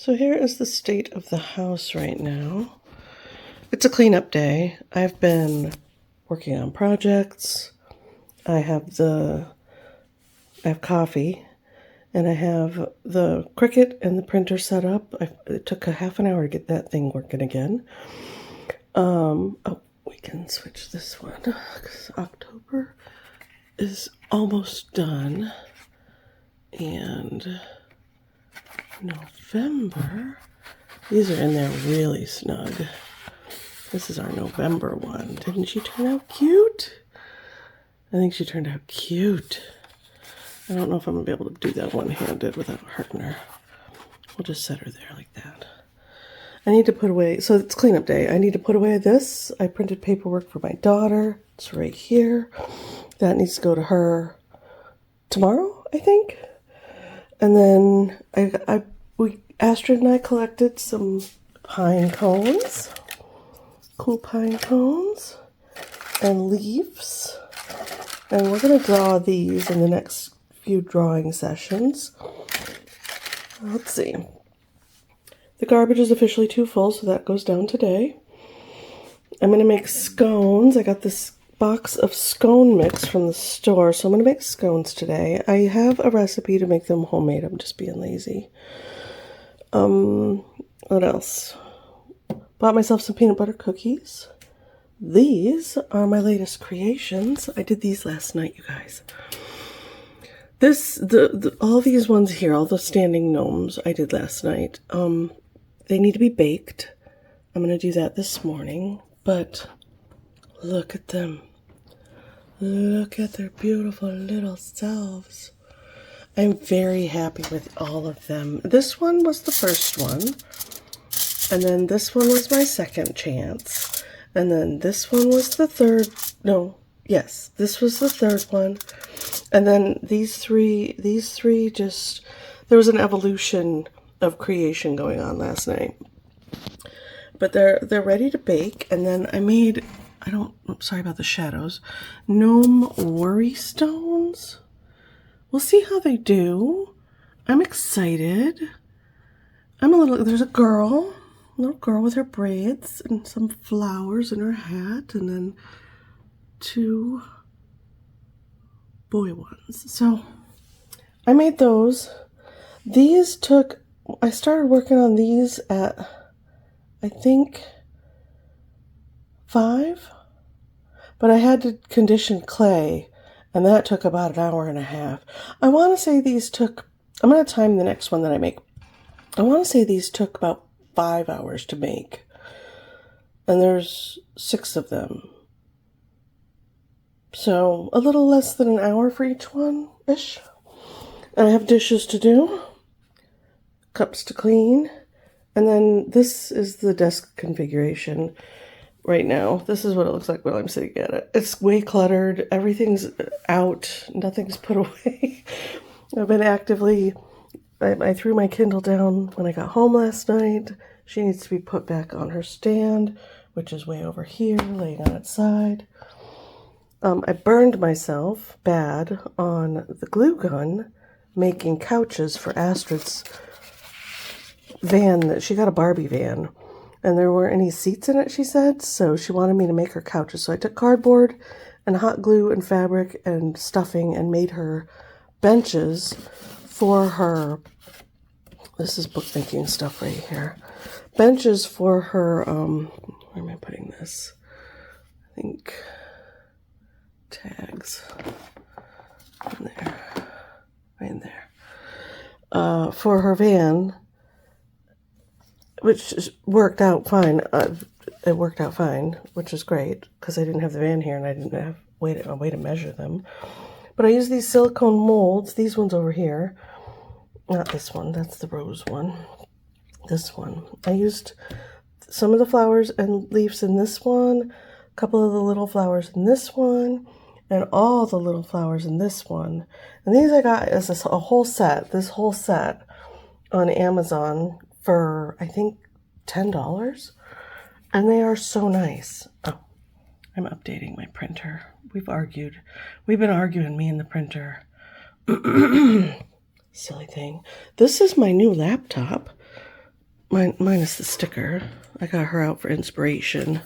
So here is the state of the house right now. It's a cleanup day. I've been working on projects. I have coffee, and I have the Cricut and the printer set up. It took a half an hour to get that thing working again. We can switch this one because October is almost done, and November, these are in there really snug. This is our November one. Didn't she turn out cute? I think she turned out cute. I don't know if I'm going to be able to do that one-handed without hurting her. We'll just set her there like that. I need to put away, so it's cleanup day. I need to put away this. I printed paperwork for my daughter. It's right here. That needs to go to her tomorrow, I think. And then Astrid and I collected some pine cones, cool pine cones, and leaves. And we're going to draw these in the next few drawing sessions. Let's see. The garbage is officially too full, so that goes down today. I'm going to make scones. I got this box of scone mix from the store, so I'm going to make scones today. I have a recipe to make them homemade. I'm just being lazy. What else? Bought myself some peanut butter cookies. These are my latest creations. I did these last night, you guys. All these ones here, all the standing gnomes I did last night. They need to be baked. I'm going to do that this morning, but look at them. Look at their beautiful little selves. I'm very happy with all of them. This one was the first one, and then this one was my second chance, and then this one was the third. No, yes, this was the third one, and then these three just, there was an evolution of creation going on last night. But they're ready to bake, and then I made, sorry about the shadows, gnome worry stones. We'll see how they do. I'm excited. There's a little girl with her braids and some flowers in her hat, and then two boy ones. So I made those. I started working on these at, I think, 5, but I had to condition clay, and that took about an hour and a half. I want to say I'm going to time the next one that I make. I want to say these took about 5 hours to make, and there's 6 of them. So a little less than an hour for each one-ish. And I have dishes to do, cups to clean, and then this is the desk configuration right now. This is what it looks like when I'm sitting at it. It's way cluttered. Everything's out. Nothing's put away. I've been I threw my Kindle down when I got home last night. She needs to be put back on her stand, which is way over here, laying on its side. I burned myself bad on the glue gun making couches for Astrid's van. She got a Barbie van, and there weren't any seats in it, she said, so she wanted me to make her couches. So I took cardboard and hot glue and fabric and stuffing and made her benches for her. This is bookmaking stuff right here. Benches for her, where am I putting this? I think tags in there, right in there, for her van, which worked out fine. It worked out fine, which is great, because I didn't have the van here and I didn't have a way to measure them. But I used these silicone molds, these ones over here. Not this one, that's the rose one. This one. I used some of the flowers and leaves in this one, a couple of the little flowers in this one, and all the little flowers in this one. And these I got as this whole set on Amazon for, I think, $10. And they are so nice. Oh, I'm updating my printer. We've been arguing, me and the printer. Silly thing. This is my new laptop. minus the sticker. I got her out for inspiration.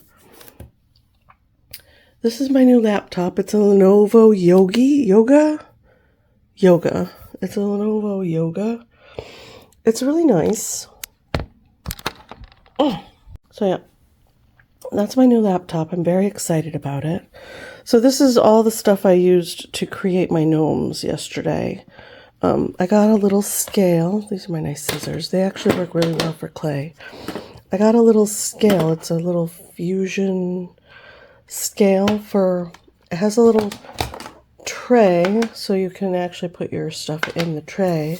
This is my new laptop. It's a Lenovo Yoga. It's a Lenovo Yoga. It's really nice. Oh, so yeah, that's my new laptop. I'm very excited about it. So this is all the stuff I used to create my gnomes yesterday. I got a little scale. These are my nice scissors. They actually work really well for clay. I got a little scale. It's a little fusion scale for, it has a little tray so you can actually put your stuff in the tray.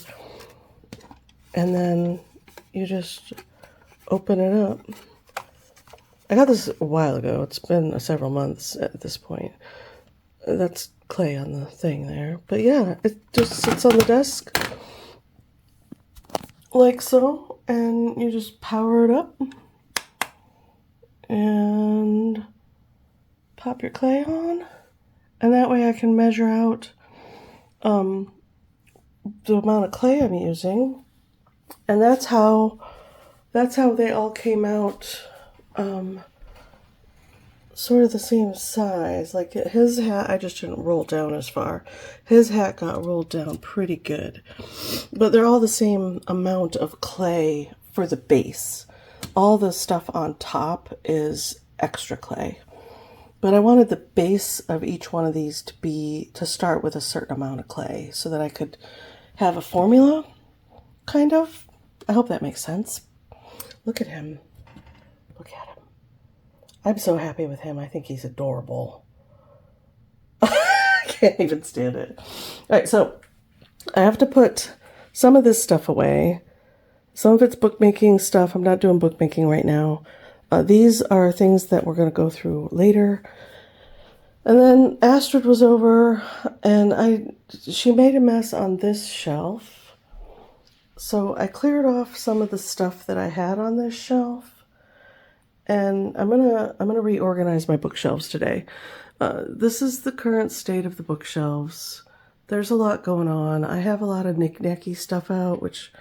And then you just open it up. I got this a while ago. It's been several months at this point. That's clay on the thing there. But yeah, it just sits on the desk like so. And you just power it up. And pop your clay on. And that way I can measure out the amount of clay I'm using. And that's how they all came out sort of the same size. Like his hat, I just didn't roll down as far. His hat got rolled down pretty good. But they're all the same amount of clay for the base. All the stuff on top is extra clay. But I wanted the base of each one of these to start with a certain amount of clay so that I could have a formula, kind of. I hope that makes sense. Look at him. Look at him. I'm so happy with him. I think he's adorable. I can't even stand it. All right, so I have to put some of this stuff away. Some of it's bookmaking stuff. I'm not doing bookmaking right now. These are things that we're going to go through later. And then Astrid was over, and she made a mess on this shelf. So I cleared off some of the stuff that I had on this shelf. And I'm gonna reorganize my bookshelves today. This is the current state of the bookshelves. There's a lot going on. I have a lot of knick-knacky stuff out, which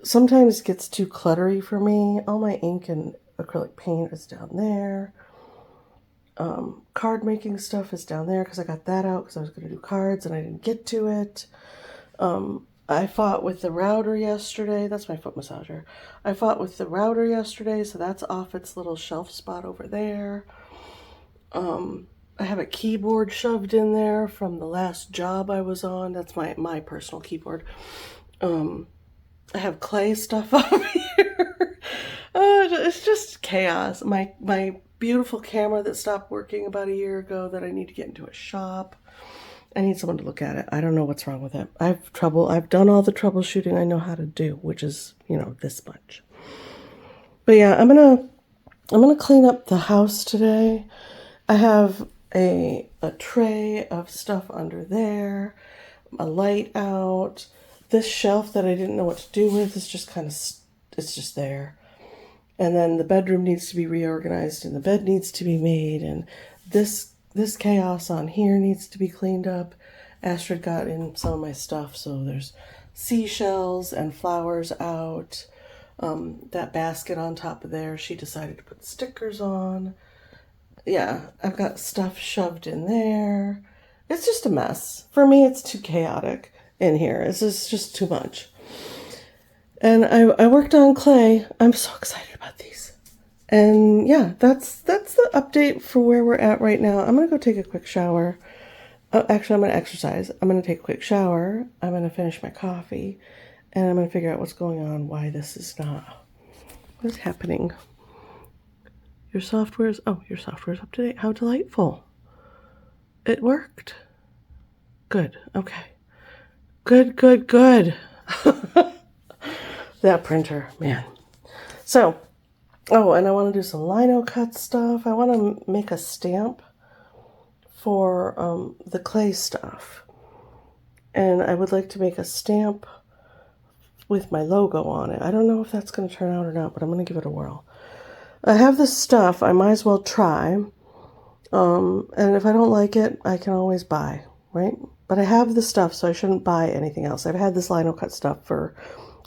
sometimes gets too cluttery for me. All my ink and acrylic paint is down there. Card making stuff is down there because I got that out because I was going to do cards and I didn't get to it. I fought with the router yesterday. That's my foot massager. I fought with the router yesterday, so that's off its little shelf spot over there. I have a keyboard shoved in there from the last job I was on. That's my personal keyboard. I have clay stuff over here. It's just chaos. My beautiful camera that stopped working about a year ago that I need to get into a shop. I need someone to look at it. I don't know what's wrong with it. I've done all the troubleshooting I know how to do, which is, this much. But yeah, I'm gonna clean up the house today. I have a tray of stuff under there, a light out. This shelf that I didn't know what to do with is just it's just there. And then the bedroom needs to be reorganized and the bed needs to be made. And this chaos on here needs to be cleaned up. Astrid got in some of my stuff. So there's seashells and flowers out. That basket on top of there, she decided to put stickers on. Yeah, I've got stuff shoved in there. It's just a mess. For me, it's too chaotic in here. It's just too much. And I worked on clay. I'm so excited about these. And yeah, that's the update for where we're at right now. I'm going to go take a quick shower. Actually, I'm going to exercise. I'm going to take a quick shower. I'm going to finish my coffee. And I'm going to figure out what's going on, why this is not. What is happening? Your software's up to date. How delightful. It worked. Good. Okay. Good. That printer, man. So, and I want to do some lino cut stuff. I want to make a stamp for the clay stuff. And I would like to make a stamp with my logo on it. I don't know if that's going to turn out or not, but I'm going to give it a whirl. I have this stuff. I might as well try. And if I don't like it, I can always buy, right? But I have the stuff, so I shouldn't buy anything else. I've had this lino cut stuff for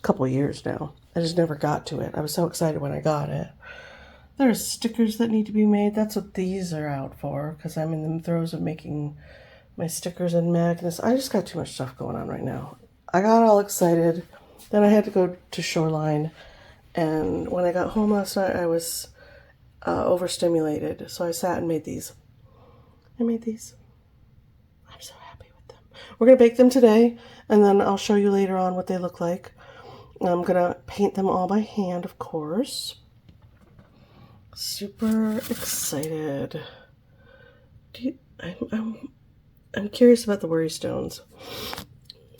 couple years now. I just never got to it. I was so excited when I got it. There's stickers that need to be made. That's what these are out for, because I'm in the throes of making my stickers and magnets. I just got too much stuff going on right now. I got all excited. Then I had to go to Shoreline. And when I got home last night, I was overstimulated. So I sat and made these. I made these. I'm so happy with them. We're going to bake them today. And then I'll show you later on what they look like. I'm going to paint them all by hand, of course. Super excited. I'm curious about the worry stones.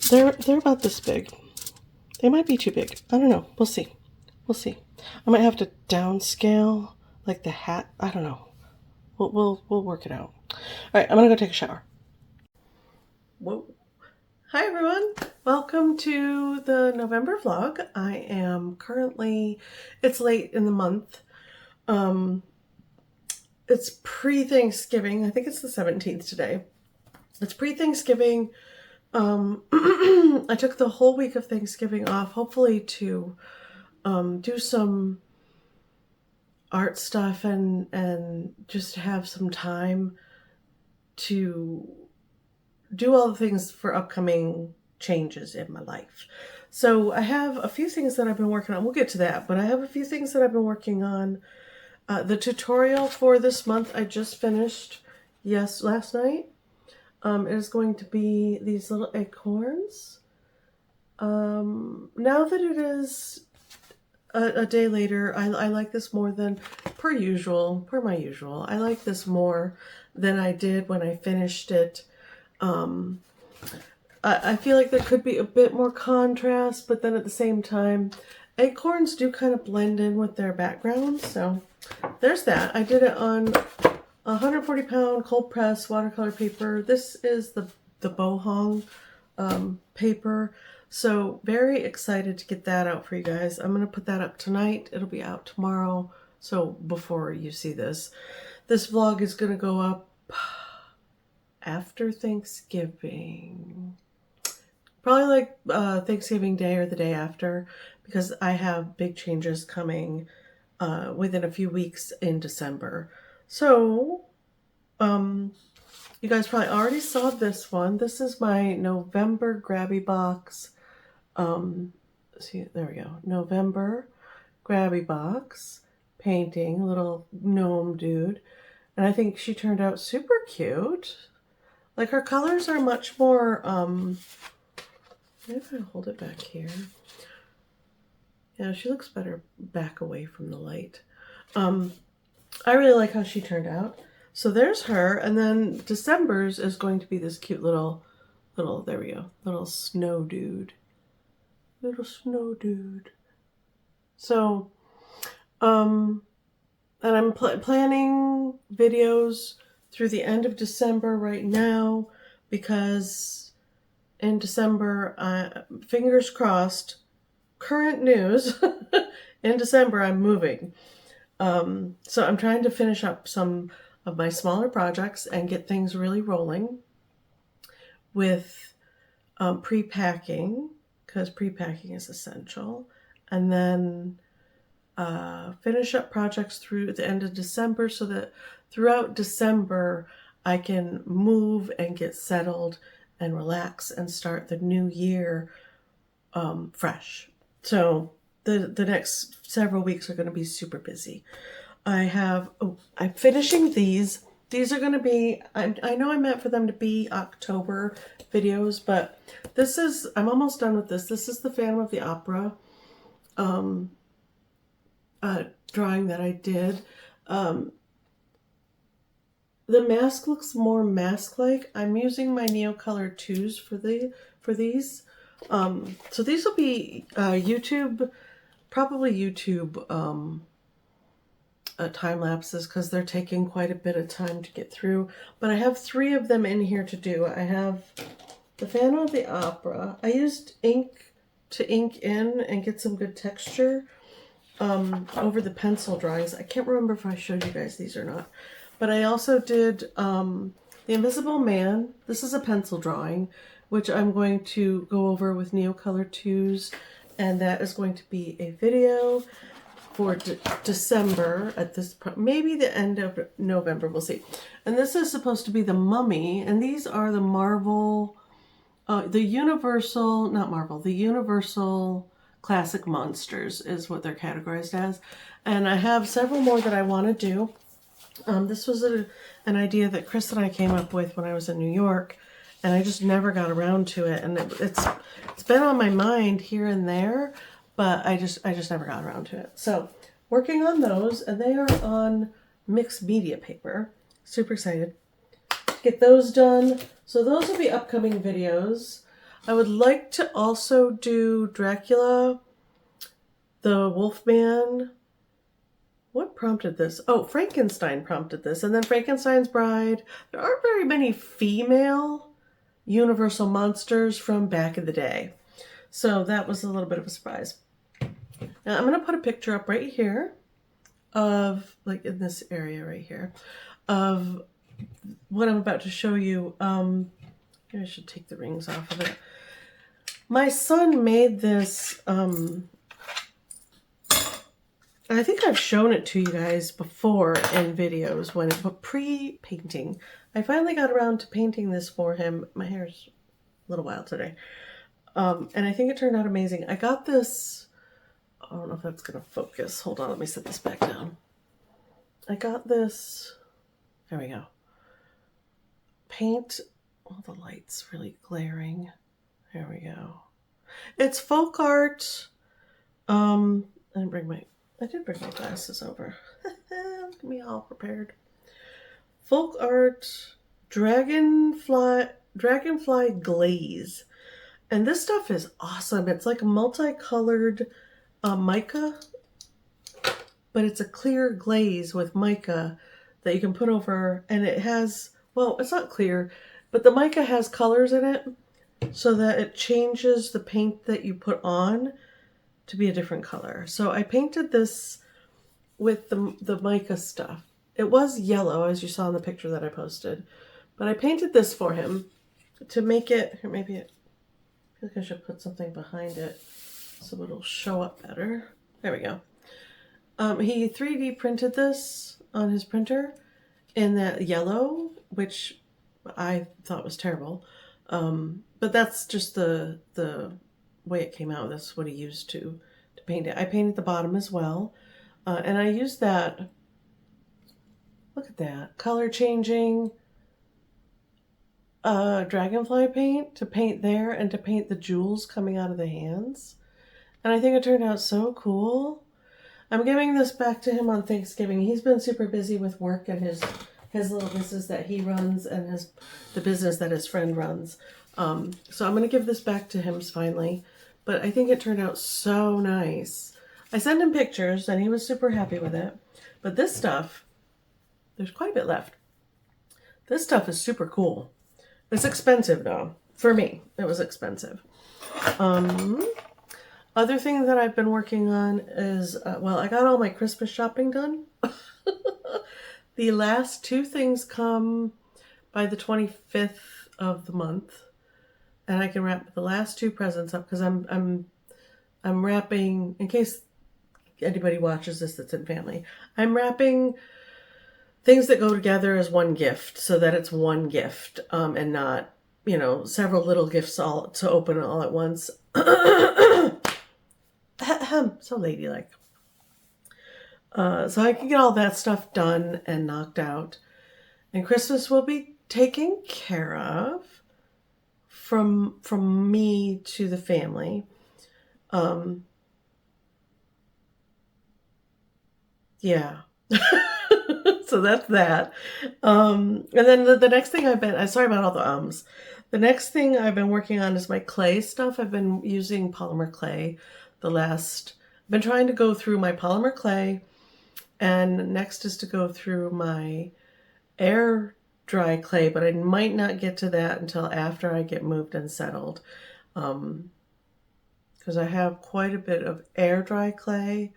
They're about this big. They might be too big. I don't know. We'll see. We'll see. I might have to downscale like the hat. I don't know. We'll work it out. All right, I'm gonna go take a shower. Whoa. Hi everyone. Welcome to the November vlog. I am currently, it's late in the month. It's pre-Thanksgiving. I think it's the 17th today. It's pre-Thanksgiving. I took the whole week of Thanksgiving off, hopefully to do some art stuff and just have some time to do all the things for upcoming changes in my life. So I have a few things that I've been working on. We'll get to that, but I have a few things that I've been working on. The tutorial for this month I just finished last night. It is going to be these little acorns. Now that it is a day later, I like this more than per my usual. I like this more than I did when I finished it. I feel like there could be a bit more contrast, but then at the same time, acorns do kind of blend in with their background. So there's that. I did it on 140-pound cold press watercolor paper. This is the Bohong paper. So very excited to get that out for you guys. I'm going to put that up tonight. It'll be out tomorrow. So before you see this vlog is going to go up after Thanksgiving. Probably like Thanksgiving Day or the day after, because I have big changes coming within a few weeks in December. So, you guys probably already saw this one. This is my November Grabby Box. See, there we go. November Grabby Box painting, little gnome dude. And I think she turned out super cute. Like her colors are much more, maybe if I hold it back here. Yeah, she looks better back away from the light. I really like how she turned out. So there's her, and then December's is going to be this cute little, there we go, little snow dude. Little snow dude. So, and I'm planning videos through the end of December right now, because in December, fingers crossed, current news, in December I'm moving. So I'm trying to finish up some of my smaller projects and get things really rolling with pre-packing, because pre-packing is essential, and then finish up projects through the end of December so that throughout December I can move and get settled and relax and start the new year fresh. So the next several weeks are going to be super busy. I'm finishing these. These are going to be, I know I meant for them to be October videos, but I'm almost done with this. This is the Phantom of the Opera drawing that I did. The mask looks more mask-like. I'm using my Neocolor 2s for these. So these will be probably YouTube time lapses, because they're taking quite a bit of time to get through. But I have 3 of them in here to do. I have the Phantom of the Opera. I used ink to ink in and get some good texture over the pencil drawings. I can't remember if I showed you guys these or not. But I also did The Invisible Man. This is a pencil drawing, which I'm going to go over with Neocolor 2s and that is going to be a video for December at this, maybe the end of November, we'll see. And this is supposed to be the Mummy, and these are the Marvel, the Universal, not Marvel, the Universal Classic Monsters is what they're categorized as. And I have several more that I want to do. This was an idea that Chris and I came up with when I was in New York, and I just never got around to it. And it's been on my mind here and there, but I just never got around to it. So working on those, and they are on mixed media paper. Super excited to get those done. So those will be upcoming videos. I would like to also do Dracula, the Wolfman. What prompted this? Oh, Frankenstein prompted this. And then Frankenstein's Bride. There aren't very many female Universal monsters from back in the day. So that was a little bit of a surprise. Now I'm going to put a picture up right here of, like in this area right here, of what I'm about to show you. Maybe I should take the rings off of it. My son made this, I think I've shown it to you guys before in videos when it was pre-painting. I finally got around to painting this for him. My hair's a little wild today. And I think it turned out amazing. I got this, I don't know if that's going to focus. Hold on, let me set this back down. I got this, there we go. Paint, oh, the light's really glaring. There we go. It's folk art. I did bring my glasses over. Look at me all prepared. Folk art, dragonfly glaze. And this stuff is awesome. It's like a multicolored mica, but it's a clear glaze with mica that you can put over, and it has, well, it's not clear, but the mica has colors in it so that it changes the paint that you put on to be a different color. So I painted this with the mica stuff. It was yellow, as you saw in the picture that I posted, but I painted this for him to make it, or maybe it, I feel like I should put something behind it so it'll show up better. There we go. He 3D printed this on his printer in that yellow, which I thought was terrible. But that's just the way it came out. That's what he used to paint it. I painted the bottom as well. And I used that, look at that, color changing dragonfly paint to paint there and to paint the jewels coming out of the hands. And I think it turned out so cool. I'm giving this back to him on Thanksgiving. He's been super busy with work and his little business that he runs and the business that his friend runs. So I'm going to give this back to him finally. But I think it turned out so nice. I sent him pictures and he was super happy with it. But this stuff, there's quite a bit left. This stuff is super cool. It's expensive though. For me, it was expensive. Other thing that I've been working on is, well, I got all my Christmas shopping done. The last two things come by the 25th of the month. And I can wrap the last two presents up because I'm wrapping, in case anybody watches this that's in family, I'm wrapping things that go together as one gift so that it's one gift and not, you know, several little gifts all to open all at once. So ladylike. So I can get all that stuff done and knocked out. And Christmas will be taken care of from me to the family. Yeah. So that's that. And then the next thing sorry about all the ums. The next thing I've been working on is my clay stuff. I've been using polymer clay I've been trying to go through my polymer clay, and next is to go through my air dry clay, but I might not get to that until after I get moved and settled. Because I have quite a bit of air dry clay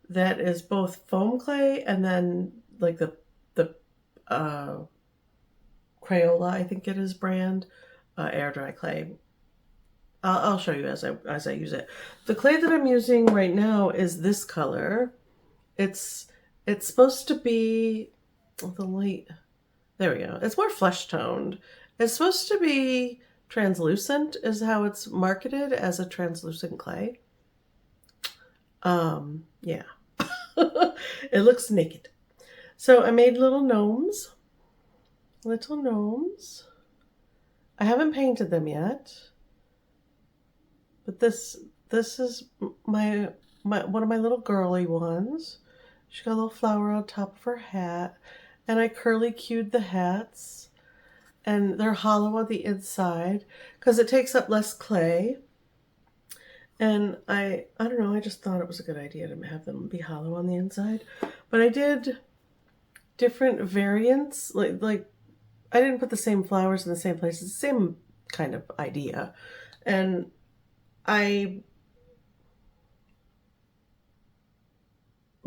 that is both foam clay and then like the Crayola, I think it is brand, air dry clay. I'll show you as I use it. The clay that I'm using right now is this color. It's supposed to be the light. There we go. It's more flesh toned. It's supposed to be translucent, is how it's marketed, as a translucent clay. Yeah. It looks naked. So I made little gnomes. Little gnomes. I haven't painted them yet. But this is my one of my little girly ones. She got a little flower on top of her hat. And I curly cued the hats. And they're hollow on the inside because it takes up less clay. And I don't know, I just thought it was a good idea to have them be hollow on the inside. But I did different variants. Like I didn't put the same flowers in the same places, the same kind of idea. And I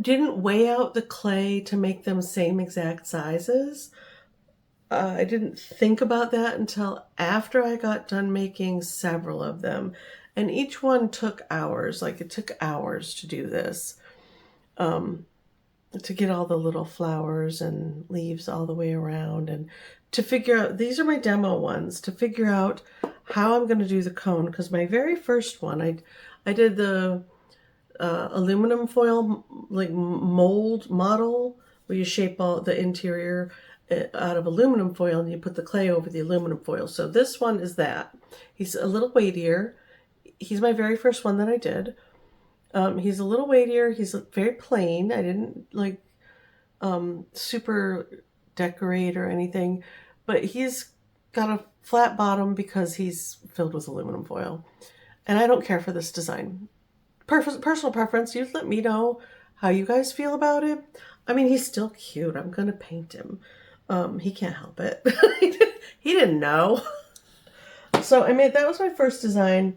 didn't weigh out the clay to make them same exact sizes. I didn't think about that until after I got done making several of them. And each one took hours. Like it took hours to do this. To get all the little flowers and leaves all the way around, and to figure out, these are my demo ones, to figure out how I'm going to do the cone. Because my very first one, I did the aluminum foil like mold model where you shape all the interior out of aluminum foil and you put the clay over the aluminum foil. So this one is that. He's a little weightier. He's my very first one that I did. He's a little weightier. He's very plain. I didn't like super decorate or anything, but he's got a flat bottom because he's filled with aluminum foil. And I don't care for this design. Personal preference. You let me know how you guys feel about it. I mean, he's still cute. I'm going to paint him. He can't help it. He didn't know. So that was my first design.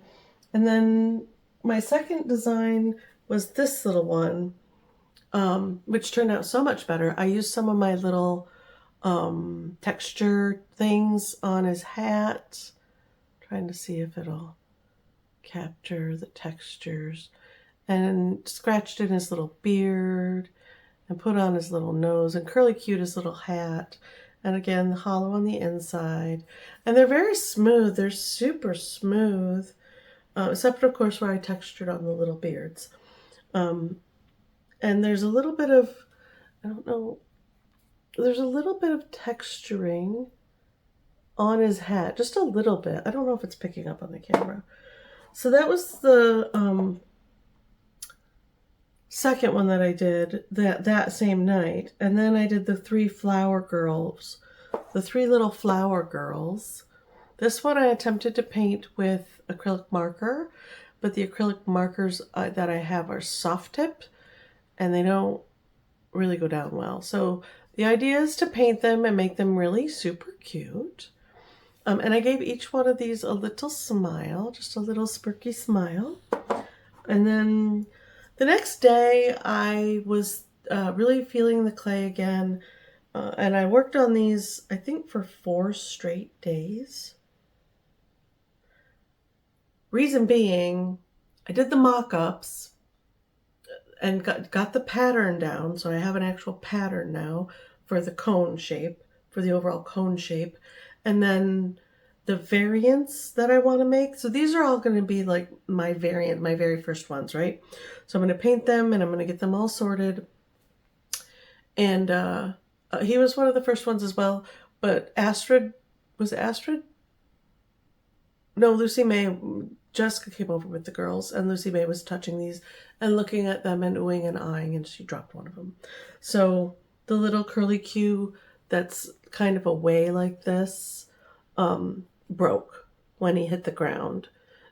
And then my second design was this little one, which turned out so much better. I used some of my little texture things on his hat, trying to see if it'll capture the textures, and scratched in his little beard and put on his little nose and curly cued his little hat. And again, hollow on the inside. And they're very smooth. They're super smooth. Except for, of course, where I textured on the little beards. And there's a little bit of, I don't know, there's a little bit of texturing on his hat. Just a little bit. I don't know if it's picking up on the camera. So that was the second one that I did that same night. And then I did the three flower girls. The three little flower girls. This one I attempted to paint with acrylic marker, but the acrylic markers that I have are soft tipped and they don't really go down well. So the idea is to paint them and make them really super cute. And I gave each one of these a little smile, just a little spooky smile. And then the next day I was really feeling the clay again. And I worked on these, I think, for 4 straight days. Reason being, I did the mock-ups and got the pattern down. So I have an actual pattern now for the cone shape, for the overall cone shape. And then the variants that I want to make. So these are all going to be like my variant, my very first ones, right? So I'm going to paint them and I'm going to get them all sorted. And he was one of the first ones as well. But Astrid, was it Astrid? No, Lucy May. Jessica came over with the girls and Lucy May was touching these and looking at them and oohing and eyeing, and she dropped one of them. So the little curly Q that's kind of away like this broke when he hit the ground.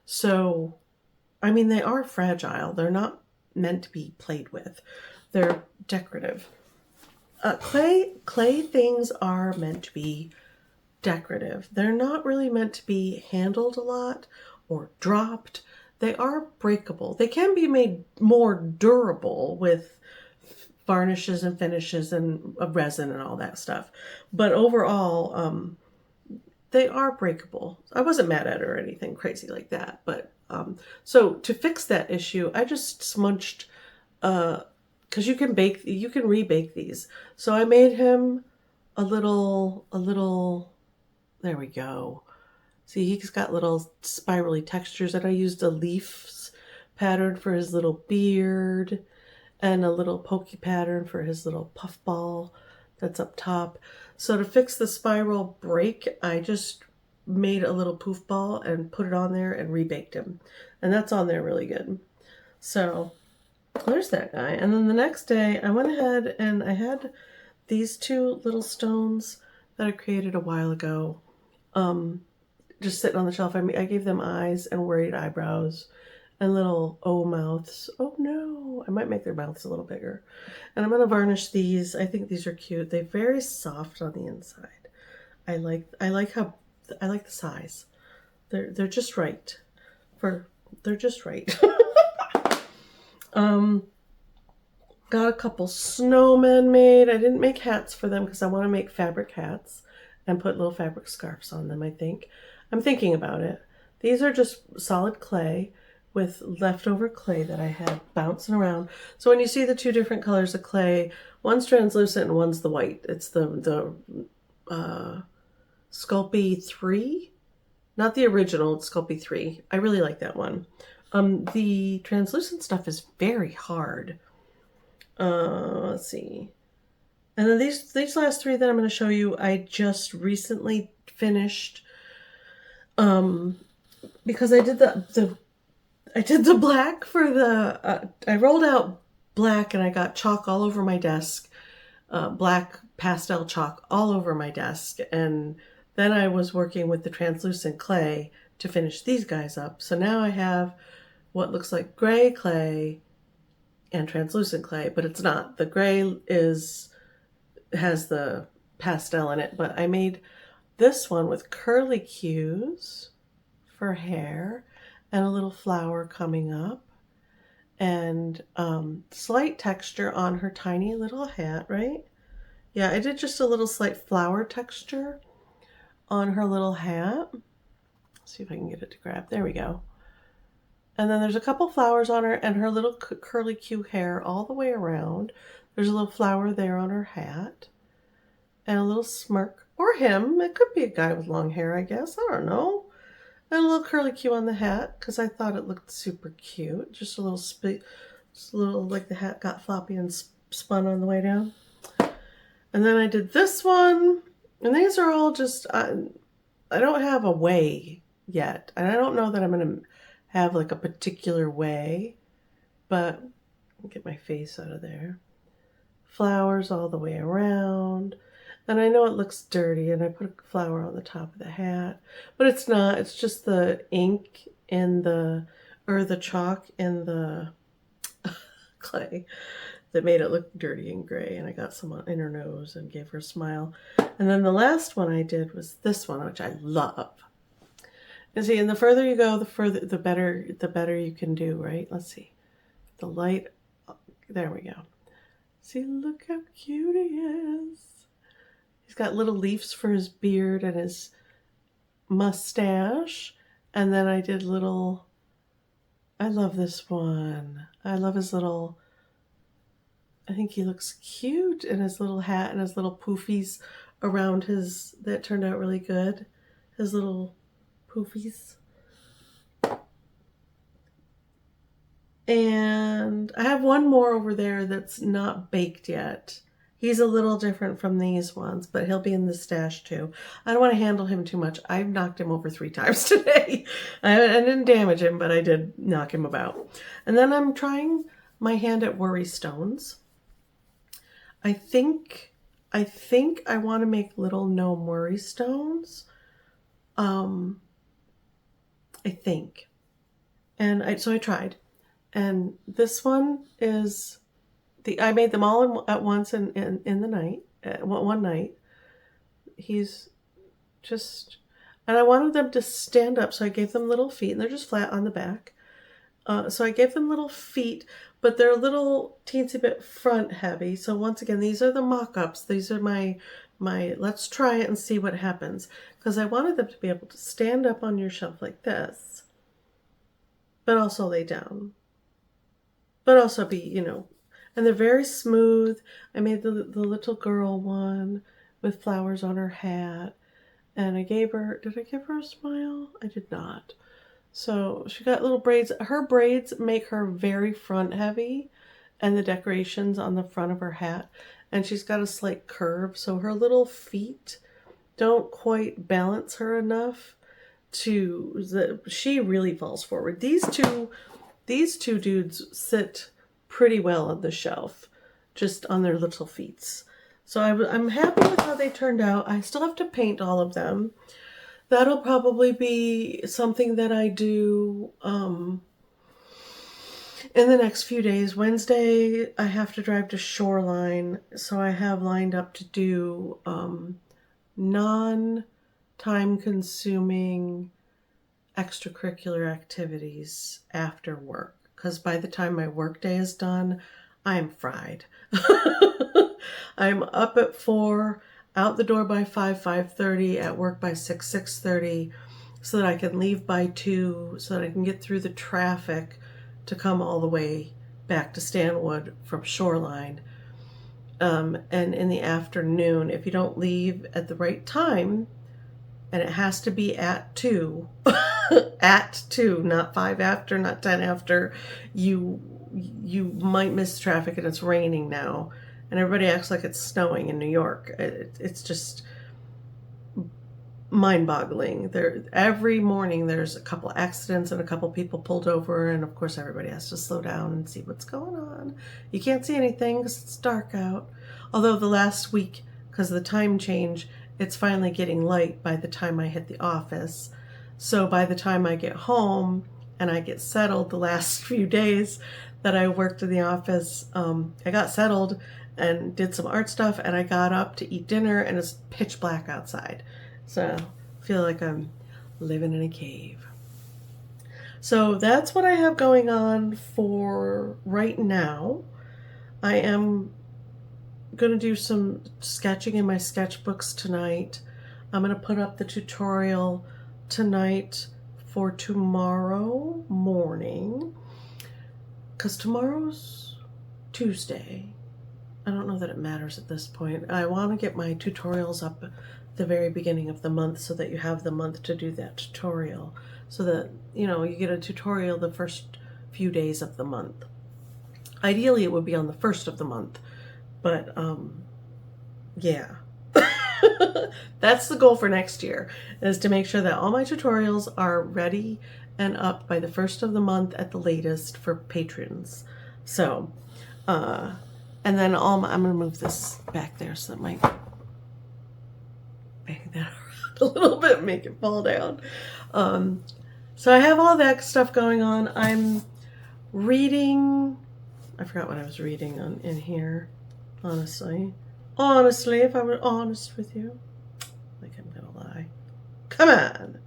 So, I mean, they are fragile. They're not meant to be played with. They're decorative. Clay things are meant to be decorative. They're not really meant to be handled a lot or dropped. They are breakable. They can be made more durable with varnishes and finishes and resin and all that stuff. But overall, they are breakable. I wasn't mad at her or anything crazy like that, but so to fix that issue, I just smudged, because you can rebake these. So I made him a little, there we go. See, he's got little spirally textures, and I used a leaves pattern for his little beard and a little pokey pattern for his little puff ball that's up top. So to fix the spiral break, I just made a little poof ball and put it on there and rebaked him. And that's on there really good. So there's that guy. And then the next day I went ahead and I had these two little stones that I created a while ago. Just sitting on the shelf. I gave them eyes and worried eyebrows and little O mouths. Oh no, I might make their mouths a little bigger. And I'm going to varnish these. I think these are cute. They're very soft on the inside. I like the size. They're just right. They're just right. Got a couple snowmen made. I didn't make hats for them because I want to make fabric hats and put little fabric scarves on them, I think. I'm thinking about it. These are just solid clay with leftover clay that I had bouncing around. So when you see the two different colors of clay, one's translucent and one's the white. It's the Sculpey 3. Not the original, it's Sculpey 3. I really like that one. The translucent stuff is very hard. Let's see. And then these last three that I'm going to show you, I just recently finished. Because I did the black for the. I rolled out black and I got chalk all over my desk, black pastel chalk all over my desk, and then I was working with the translucent clay to finish these guys up. So now I have what looks like gray clay and translucent clay, but it's not. The gray has the pastel in it, but I made this one with curly cues for hair and a little flower coming up and slight texture on her tiny little hat, right? Yeah, I did just a little slight flower texture on her little hat. Let's see if I can get it to grab. There we go. And then there's a couple flowers on her and her little curly cue hair all the way around. There's a little flower there on her hat and a little smirk. Or him. It could be a guy with long hair, I guess. I don't know. And a little curly cue on the hat because I thought it looked super cute. Just a little like the hat got floppy and spun on the way down. And then I did this one. And these are all just, I don't have a way yet. And I don't know that I'm going to have like a particular way. But I'll get my face out of there. Flowers all the way around. And I know it looks dirty, and I put a flower on the top of the hat, but it's not. It's just the ink in the chalk in the clay that made it look dirty and gray, and I got some in her nose and gave her a smile. And then the last one I did was this one, which I love. And see, and the further you go, the better you can do, right? Let's see. The light, there we go. See, look how cute he is. He's got little leaves for his beard and his mustache. And then I did little, I love this one. I love his little, I think he looks cute in his little hat and his little poofies around his, that turned out really good. His little poofies. And I have one more over there that's not baked yet. He's a little different from these ones, but he'll be in the stash too. I don't want to handle him too much. I've knocked him over 3 times today. I didn't damage him, but I did knock him about. And then I'm trying my hand at worry stones. I think I want to make little gnome worry stones. I think. And so I tried. And this one is... I made them all at once in the night, one night. He's just, and I wanted them to stand up, so I gave them little feet, and they're just flat on the back. So I gave them little feet, but they're a little teensy bit front heavy. So once again, these are the mock-ups. These are my let's try it and see what happens. Because I wanted them to be able to stand up on your shelf like this, but also lay down. But also be, you know, and they're very smooth. I made the little girl one with flowers on her hat. And I gave her, did I give her a smile? I did not. So she got little braids. Her braids make her very front heavy, and the decorations on the front of her hat. And she's got a slight curve, so her feet don't quite balance her enough she really falls forward. These two dudes sit pretty well on the shelf, just on their little feet. So I'm happy with how they turned out. I still have to paint all of them. That'll probably be something that I do in the next few days. Wednesday, I have to drive to Shoreline, so I have lined up to do non-time consuming extracurricular activities after work. Because by the time my work day is done, I'm fried. I'm up at 4, out the door by 5:30, at work by 6:30, so that I can leave by 2, so that I can get through the traffic to come all the way back to Stanwood from Shoreline. And in the afternoon, if you don't leave at the right time, and it has to be at 2, at 2, not 5 after, not 10 after, you might miss traffic, and it's raining now. And everybody acts like it's snowing in New York. It's just mind-boggling. Every morning there's a couple accidents and a couple people pulled over, and of course everybody has to slow down and see what's going on. You can't see anything because it's dark out. Although the last week, because of the time change, it's finally getting light by the time I hit the office. So by the time I get home and I get settled, the last few days that I worked in the office, I got settled and did some art stuff, and I got up to eat dinner, and it's pitch black outside. So I feel like I'm living in a cave. So that's what I have going on for right now. I am going to do some sketching in my sketchbooks tonight. I'm going to put up the tutorial tonight for tomorrow morning, because tomorrow's Tuesday. I don't know that it matters at this point. I want to get my tutorials up at the very beginning of the month so that you have the month to do that tutorial. So that, you know, you get a tutorial the first few days of the month. Ideally, it would be on the first of the month. But, yeah. That's the goal for next year, is to make sure that all my tutorials are ready and up by the first of the month at the latest for patrons. So, and then I'm going to move this back there so that might bang that around a little bit, make it fall down. So I have all that stuff going on. I'm reading, I forgot what I was reading in here, honestly. Honestly, if I were honest with you. Like I'm going to lie. Come on.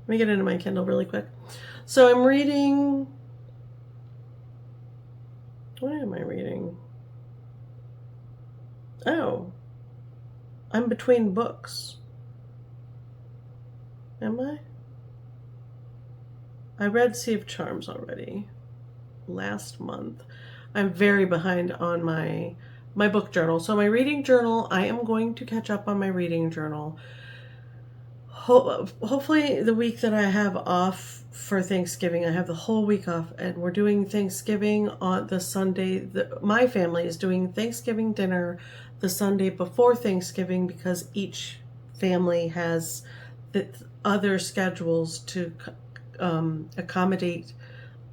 Let me get into my Kindle really quick. So I'm reading, what am I reading? Oh, I'm between books. Am I? I read Sea of Charms already last month. I'm very behind on my book journal. So my reading journal, I am going to catch up on my reading journal. Hopefully the week that I have off for Thanksgiving, I have the whole week off, and we're doing Thanksgiving on the Sunday. My family is doing Thanksgiving dinner the Sunday before Thanksgiving, because each family has the other schedules to accommodate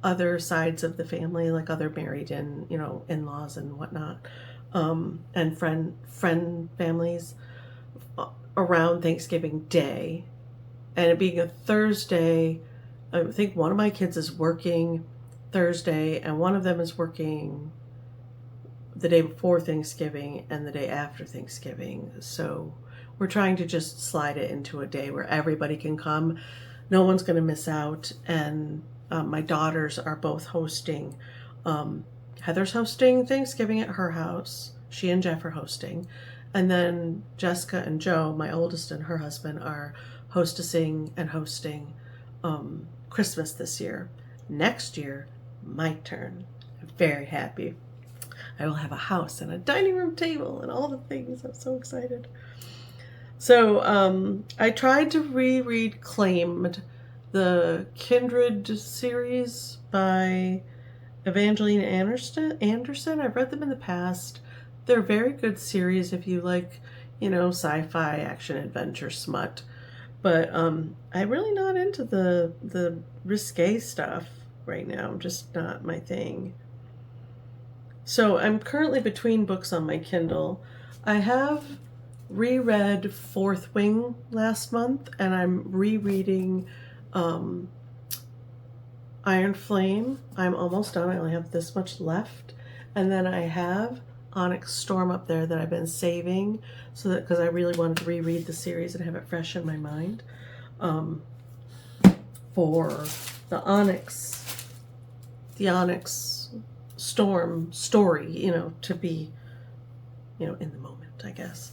other sides of the family, like other married and, you know, in-laws and whatnot, and friend families around Thanksgiving Day. And it being a Thursday, I think one of my kids is working Thursday, and one of them is working the day before Thanksgiving and the day after Thanksgiving. So we're trying to just slide it into a day where everybody can come. No one's going to miss out. And my daughters are both hosting Heather's hosting Thanksgiving at her house. She and Jeff are hosting. And then Jessica and Joe, my oldest and her husband, are hostessing and hosting Christmas this year. Next year, my turn. I'm very happy. I will have a house and a dining room table and all the things. I'm so excited. So I tried to reread Claimed, the Kindred series by Evangeline Anderson. I've read them in the past. They're a very good series if you like, sci-fi, action, adventure, smut. But I'm really not into the risque stuff right now. Just not my thing. So I'm currently between books on my Kindle. I have reread Fourth Wing last month, and I'm rereading Iron Flame. I'm almost done. I only have this much left. And then I have Onyx Storm up there that I've been saving because I really wanted to reread the series and have it fresh in my mind for the Onyx Storm story, to be, in the moment, I guess.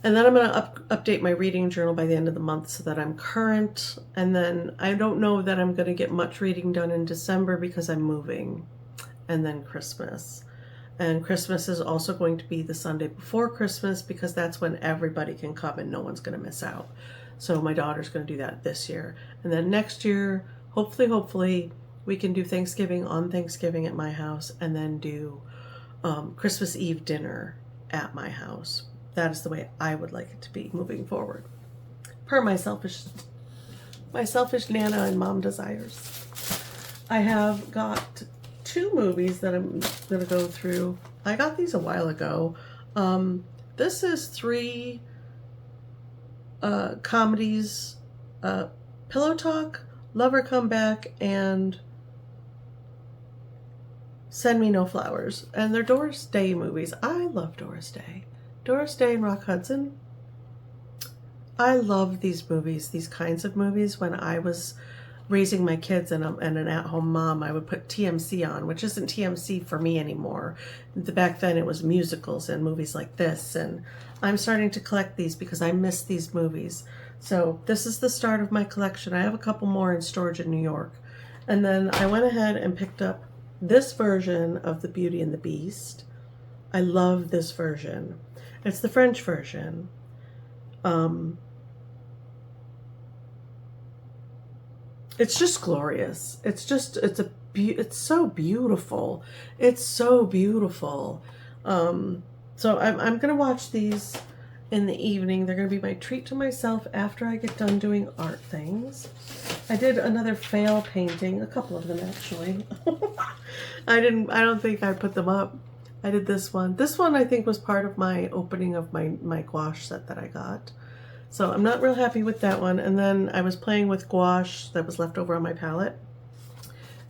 And then I'm going to update my reading journal by the end of the month so that I'm current. And then I don't know that I'm going to get much reading done in December because I'm moving. And then Christmas. And Christmas is also going to be the Sunday before Christmas because that's when everybody can come and no one's going to miss out. So my daughter's going to do that this year. And then next year, hopefully, we can do Thanksgiving on Thanksgiving at my house and then do Christmas Eve dinner at my house. That is the way I would like it to be moving forward, per my selfish Nana and mom desires. I have got 2 movies that I'm going to go through. I got these a while ago. This is 3 comedies, Pillow Talk, Lover Come Back, and Send Me No Flowers. And they're Doris Day movies. I love Doris Day. Doris Day and Rock Hudson. I love these movies, these kinds of movies. When I was raising my kids and an at-home mom, I would put TMC on, which isn't TMC for me anymore. Back then it was musicals and movies like this, and I'm starting to collect these because I miss these movies. So this is the start of my collection. I have a couple more in storage in New York. And then I went ahead and picked up this version of The Beauty and the Beast. I love this version. It's the French version. It's just glorious. It's so beautiful. It's so beautiful. So I'm gonna watch these in the evening. They're gonna be my treat to myself after I get done doing art things. I did another fail painting, a couple of them actually. I don't think I put them up. I did this one. This one I think was part of my opening of my gouache set that I got. So I'm not real happy with that one. And then I was playing with gouache that was left over on my palette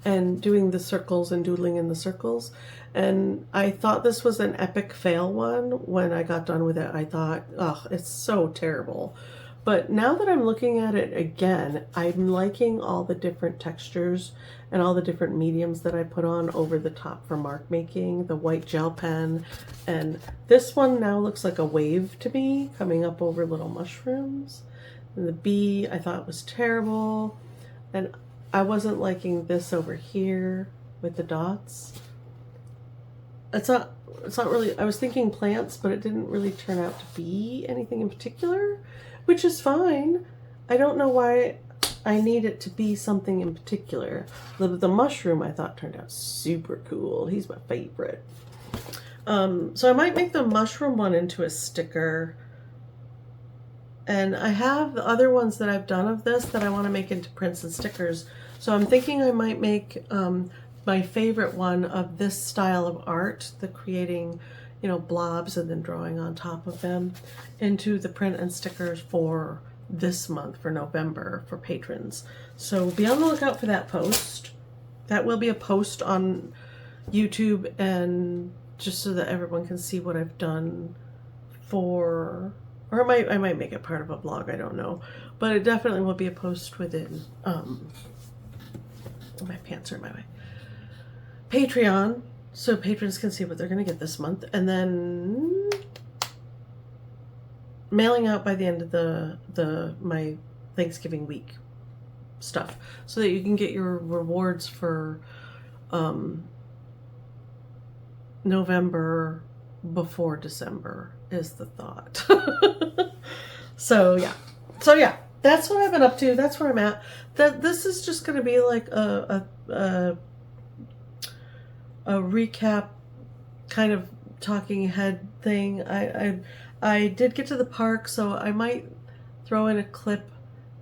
and doing the circles and doodling in the circles. And I thought this was an epic fail one. When I got done with it, I thought, oh, it's so terrible. But now that I'm looking at it again, I'm liking all the different textures and all the different mediums that I put on over the top for mark making, the white gel pen. And this one now looks like a wave to me, coming up over little mushrooms. And the bee I thought was terrible. And I wasn't liking this over here with the dots. It's not really, I was thinking plants, but it didn't really turn out to be anything in particular, which is fine. I don't know why I need it to be something in particular. The mushroom I thought turned out super cool. He's my favorite. So I might make the mushroom one into a sticker. And I have the other ones that I've done of this that I want to make into prints and stickers. So I'm thinking I might make my favorite one of this style of art, the creating, blobs and then drawing on top of them, into the print and stickers for this month, for November, for patrons. So be on the lookout for that post. That will be a post on YouTube, and just so that everyone can see what I've done for, or I might make it part of a blog, I don't know. But it definitely will be a post within, my pants are in my way, Patreon. so patrons can see what they're going to get this month, and then mailing out by the end of my Thanksgiving week stuff, so that you can get your rewards for November before December is the thought. So yeah, that's what I've been up to. That's where I'm at. This is just going to be like a recap, kind of talking head thing. I did get to the park, so I might throw in a clip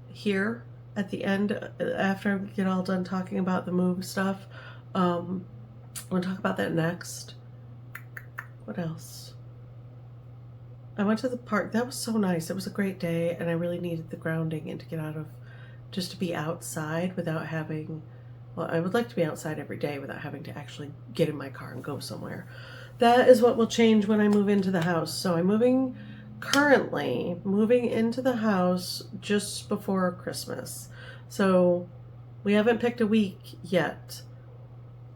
here at the end after I get all done talking about the move stuff. We'll talk about that next. What else? I went to the park. That was so nice. It was a great day, and I really needed the grounding and to get out of, just to be outside without having, well, I would like to be outside every day without having to actually get in my car and go somewhere. That is what will change when I move into the house. So I'm currently moving into the house just before Christmas. So we haven't picked a week yet.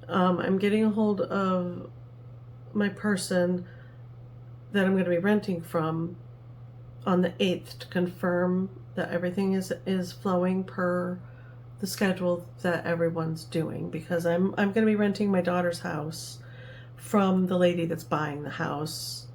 I'm getting a hold of my person that I'm going to be renting from on the 8th to confirm that everything is flowing per the schedule that everyone's doing, because I'm going to be renting my daughter's house from the lady that's buying the house,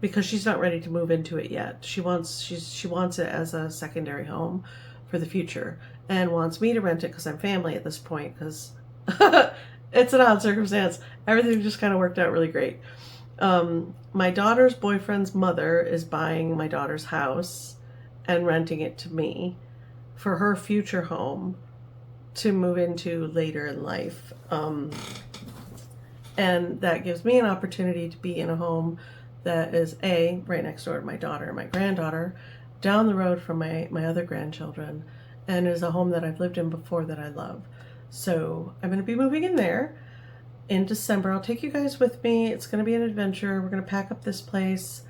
because she's not ready to move into it yet. She wants it as a secondary home for the future, and wants me to rent it because I'm family at this point, because it's an odd circumstance. Everything just kind of worked out really great. My daughter's boyfriend's mother is buying my daughter's house and renting it to me for her future home to move into later in life. And that gives me an opportunity to be in a home that is right next door to my daughter and my granddaughter, down the road from my other grandchildren, and is a home that I've lived in before that I love. So I'm going to be moving in there in December. I'll take you guys with me. It's going to be an adventure. We're going to pack up this place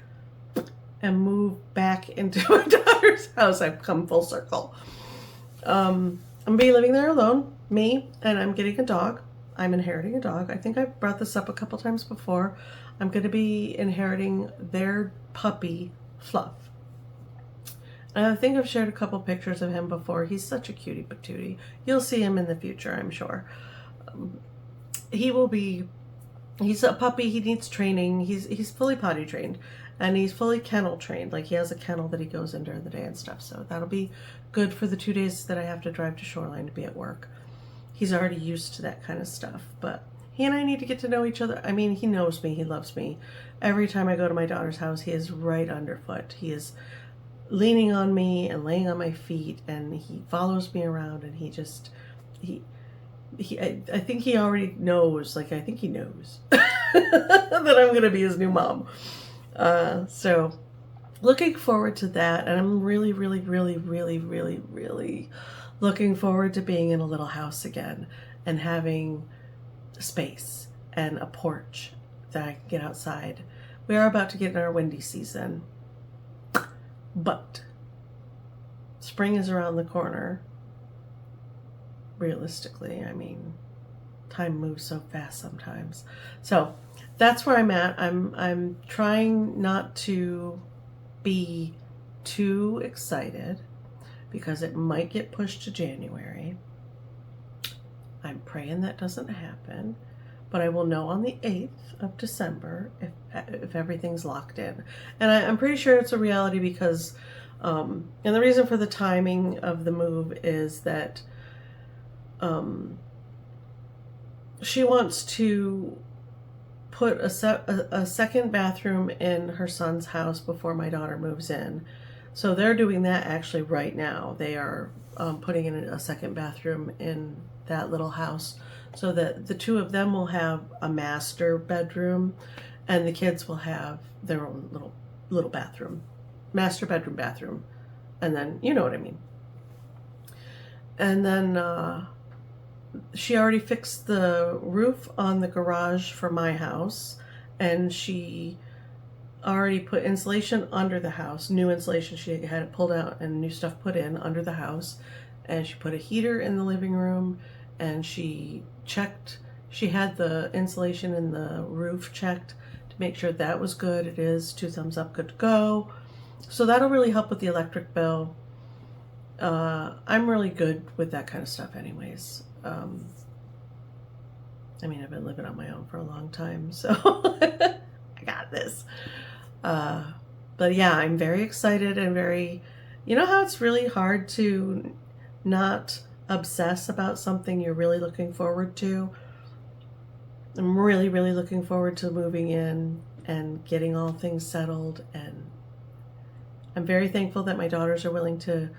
and move back into my daughter's house. I've come full circle. I'm going to be living there alone, me, and I'm getting a dog. I'm inheriting a dog. I think I've brought this up a couple times before. I'm going to be inheriting their puppy, Fluff. And I think I've shared a couple pictures of him before. He's such a cutie patootie. You'll see him in the future, I'm sure. He's a puppy. He needs training. He's fully potty trained, and he's fully kennel trained. Like, he has a kennel that he goes in during the day and stuff. So that'll be good for the 2 days that I have to drive to Shoreline to be at work. He's already used to that kind of stuff, but he and I need to get to know each other. I mean, he knows me. He loves me. Every time I go to my daughter's house, he is right underfoot. He is leaning on me and laying on my feet, and he follows me around, and I think he already knows, like, I think he knows that I'm going to be his new mom. So looking forward to that. And I'm really, really, really, really, really, really looking forward to being in a little house again and having space and a porch that I can get outside. We are about to get in our windy season, but spring is around the corner. Realistically, I mean, time moves so fast sometimes. So that's where I'm at. I'm trying not to be too excited because it might get pushed to January. I'm praying that doesn't happen, but I will know on the 8th of December if everything's locked in. And I'm pretty sure it's a reality because, and the reason for the timing of the move is that she wants to put a second bathroom in her son's house before my daughter moves in. So they're doing that actually right now. They are putting in a second bathroom in that little house so that the two of them will have a master bedroom and the kids will have their own little bathroom, master bathroom. And then, you know what I mean. And then she already fixed the roof on the garage for my house, and she already put insulation under the house, new insulation. She had it pulled out and new stuff put in under the house, and she put a heater in the living room, and she had the insulation in the roof checked to make sure that was good. It is 2 thumbs up, good to go. So that'll really help with the electric bill. I'm really good with that kind of stuff anyways. I mean, I've been living on my own for a long time, so I got this. But yeah, I'm very excited and very, you know how it's really hard to not obsess about something you're really looking forward to? I'm really, really looking forward to moving in and getting all things settled, and I'm very thankful that my daughters are willing to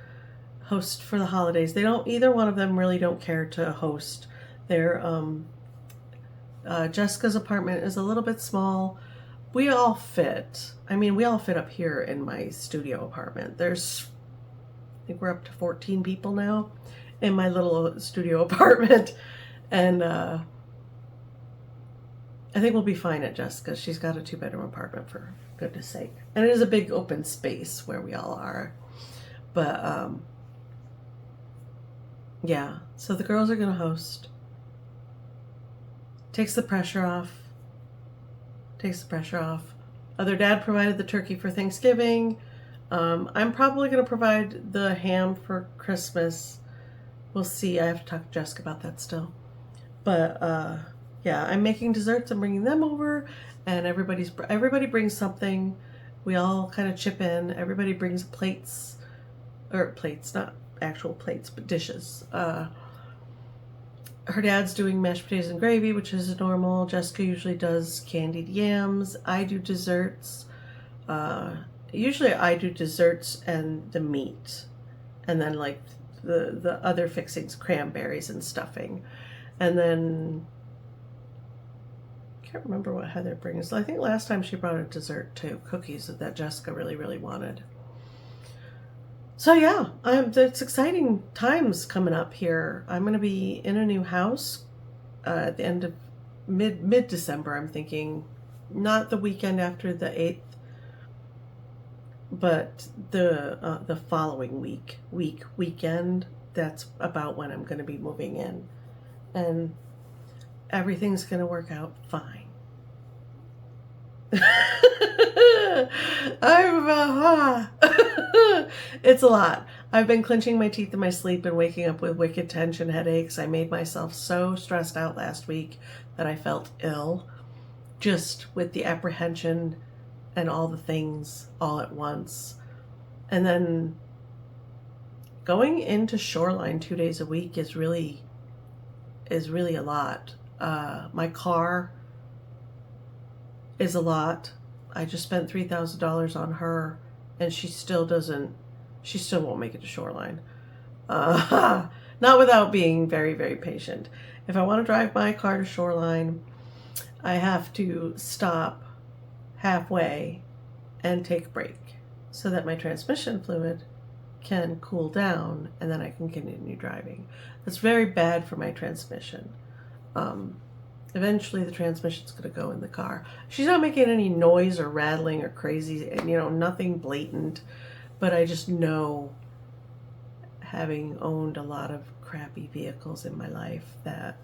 host for the holidays. Either one of them really don't care to host. Jessica's apartment is a little bit small. We all fit. I mean, we all fit up here in my studio apartment. I think we're up to 14 people now in my little studio apartment. And I think we'll be fine at Jessica's. She's got a 2-bedroom apartment, for goodness sake. And it is a big open space where we all are. But yeah, so the girls are going to host. Takes the pressure off. Their dad provided the turkey for Thanksgiving. I'm probably going to provide the ham for Christmas. We'll see. I have to talk to Jessica about that still. But yeah, I'm making desserts and bringing them over, and everybody brings something. We all kind of chip in. Everybody brings plates, not actual plates, but dishes. Her dad's doing mashed potatoes and gravy, which is normal. Jessica usually does candied yams. I do desserts. Usually I do desserts and the meat, and then like the other fixings, cranberries and stuffing. And then I can't remember what Heather brings. I think last time she brought a dessert too, cookies that Jessica really, really wanted. So yeah, it's exciting times coming up here. I'm going to be in a new house at the end of mid-December. I'm thinking not the weekend after the 8th, but the following weekend. That's about when I'm going to be moving in, and everything's going to work out fine. It's a lot. I've been clenching my teeth in my sleep and waking up with wicked tension headaches. I made myself so stressed out last week that I felt ill, just with the apprehension and all the things all at once. And then going into Shoreline 2 days a week is really a lot. My car is a lot. I just spent $3,000 on her, and she still won't make it to Shoreline. Not without being very, very patient. If I want to drive my car to Shoreline, I have to stop halfway and take a break so that my transmission fluid can cool down, and then I can continue driving. That's very bad for my transmission. Eventually the transmission's going to go in the car. She's not making any noise or rattling or crazy, nothing blatant, but I just know, having owned a lot of crappy vehicles in my life, that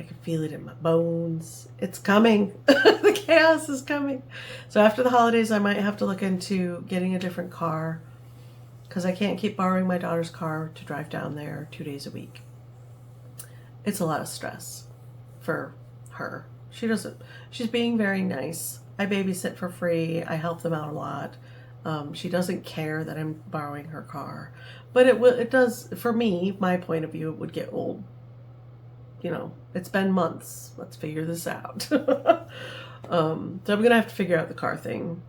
I can feel it in my bones. It's coming. The chaos is coming. So after the holidays, I might have to look into getting a different car, because I can't keep borrowing my daughter's car to drive down there 2 days a week. It's a lot of stress for her. She's being very nice. I babysit for free. I help them out a lot. She doesn't care that I'm borrowing her car, but it does, for me, my point of view, it would get old. It's been months. Let's figure this out. So I'm going to have to figure out the car thing.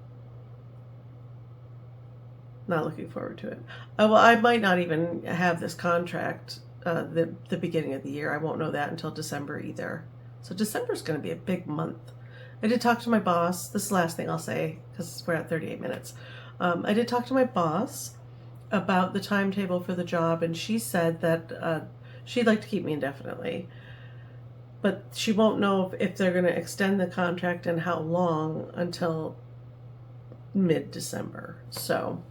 Not looking forward to it. Well, I might not even have this contract the beginning of the year. I won't know that until December either. So December's going to be a big month. I did talk to my boss. This is the last thing I'll say, because we're at 38 minutes. I did talk to my boss about the timetable for the job, and she said that she'd like to keep me indefinitely, but she won't know if they're going to extend the contract and how long until mid-December. So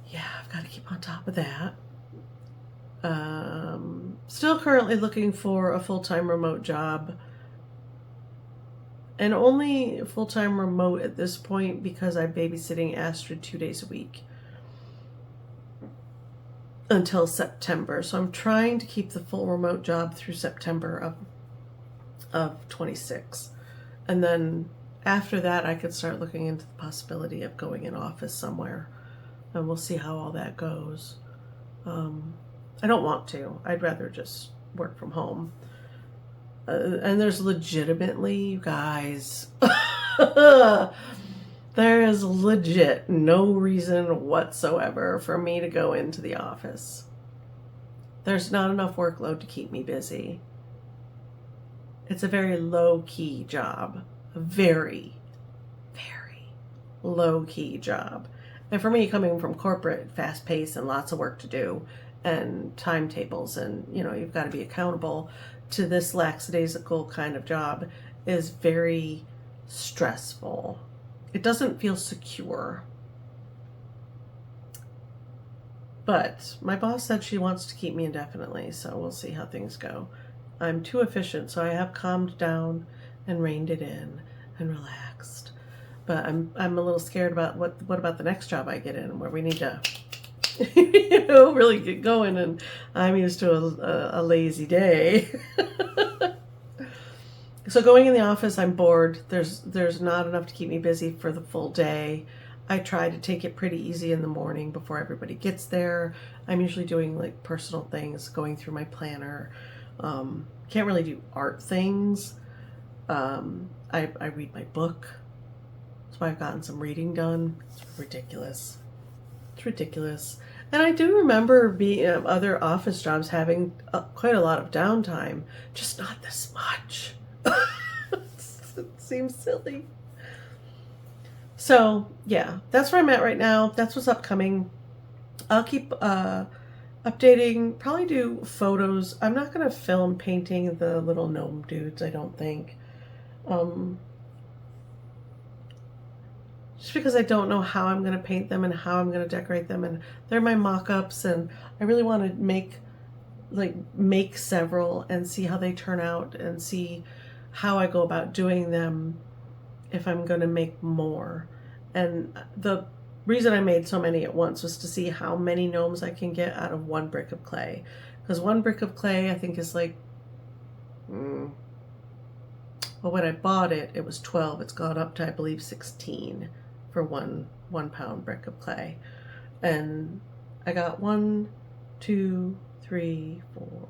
yeah, I've got to keep on top of that. Still currently looking for a full-time remote job. And only full-time remote at this point because I'm babysitting Astrid 2 days a week until September. So I'm trying to keep the full remote job through September of 26. And then after that, I could start looking into the possibility of going in office somewhere. And we'll see how all that goes. I don't want to. I'd rather just work from home. And there's legitimately, you guys, there is legit no reason whatsoever for me to go into the office. There's not enough workload to keep me busy. It's a very low-key job. A very, very low-key job. And for me, coming from corporate, fast-paced and lots of work to do and timetables and, you know, you've got to be accountable to this lackadaisical kind of job is very stressful. It doesn't feel secure. But my boss said she wants to keep me indefinitely, so we'll see how things go. I'm too efficient, so I have calmed down and reined it in and relaxed. But I'm a little scared about what about the next job I get in, where we need to really get going, and I'm used to a lazy day. So going in the office, I'm bored. There's not enough to keep me busy for the full day. I try to take it pretty easy in the morning before everybody gets there. I'm usually doing like personal things, going through my planner. Can't really do art things. I read my book. So I've gotten some reading done. It's ridiculous. It's ridiculous. And I do remember being other office jobs having quite a lot of downtime, just not this much. It seems silly. So yeah, that's where I'm at right now. That's what's upcoming. I'll keep updating, probably do photos. I'm not going to film painting the little gnome dudes, I don't think. Just because I don't know how I'm going to paint them and how I'm going to decorate them, and they're my mock-ups, and I really want to make several and see how they turn out and see how I go about doing them if I'm going to make more. And the reason I made so many at once was to see how many gnomes I can get out of one brick of clay, because one brick of clay I think is like well, when I bought it, it was 12. It's gone up to, I believe, 16 for one pound brick of clay. And I got 1, 2, 3, 4,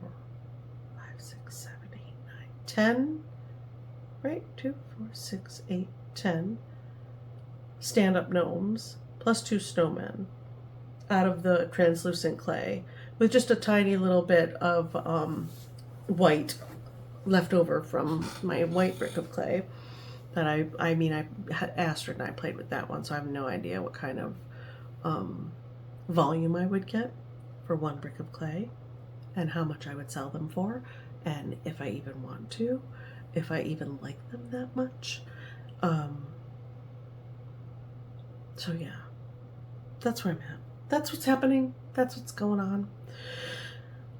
5, 6, 7, 8, 9, 10, right? 2, 4, 6, 8, 10 stand-up gnomes, plus 2 snowmen out of the translucent clay, with just a tiny little bit of white left over from my white brick of clay that Astrid and I played with that one, so I have no idea what kind of volume I would get for one brick of clay and how much I would sell them for, and if I even want to, if I even like them that much. So yeah, that's where I'm at. That's what's happening. That's what's going on.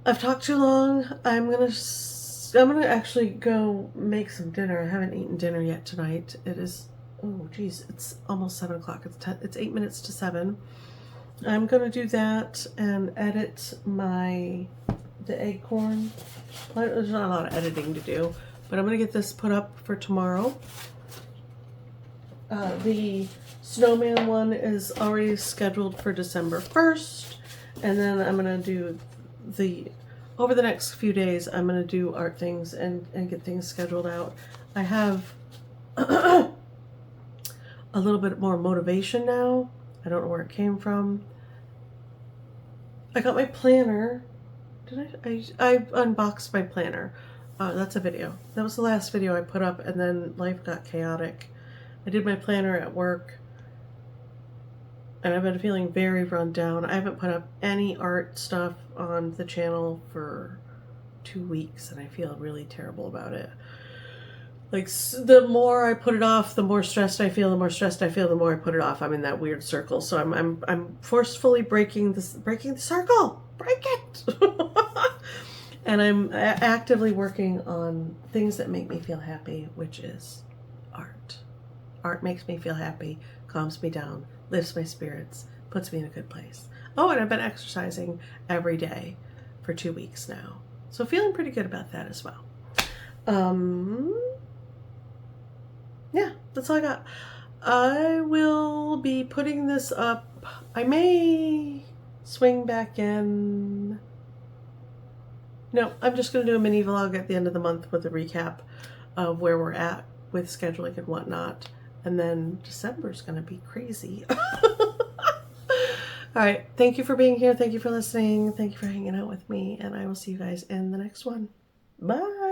I've talked too long. I'm gonna actually go make some dinner. I haven't eaten dinner yet tonight. It is, oh geez, it's almost 7 o'clock. It's 8 minutes to 7. I'm gonna do that and edit the acorn. There's not a lot of editing to do, but I'm gonna get this put up for tomorrow. The snowman one is already scheduled for December 1st, and then I'm gonna do over the next few days, I'm going to do art things and get things scheduled out. I have a little bit more motivation now. I don't know where it came from. I got my planner. I unboxed my planner. That's a video. That was the last video I put up, and then life got chaotic. I did my planner at work, and I've been feeling very run down. I haven't put up any art stuff on the channel for 2 weeks, and I feel really terrible about it. Like, the more I put it off, the more stressed I feel. The more stressed I feel, the more I put it off. I'm in that weird circle. So I'm forcefully breaking the circle. Break it. And I'm actively working on things that make me feel happy, which is art. Art makes me feel happy, calms me down, lifts my spirits, puts me in a good place. Oh, and I've been exercising every day for 2 weeks now. So feeling pretty good about that as well. Yeah, that's all I got. I will be putting this up. I may swing back in. No, I'm just going to do a mini vlog at the end of the month with a recap of where we're at with scheduling and whatnot. And then December's going to be crazy. All right. Thank you for being here. Thank you for listening. Thank you for hanging out with me. And I will see you guys in the next one. Bye.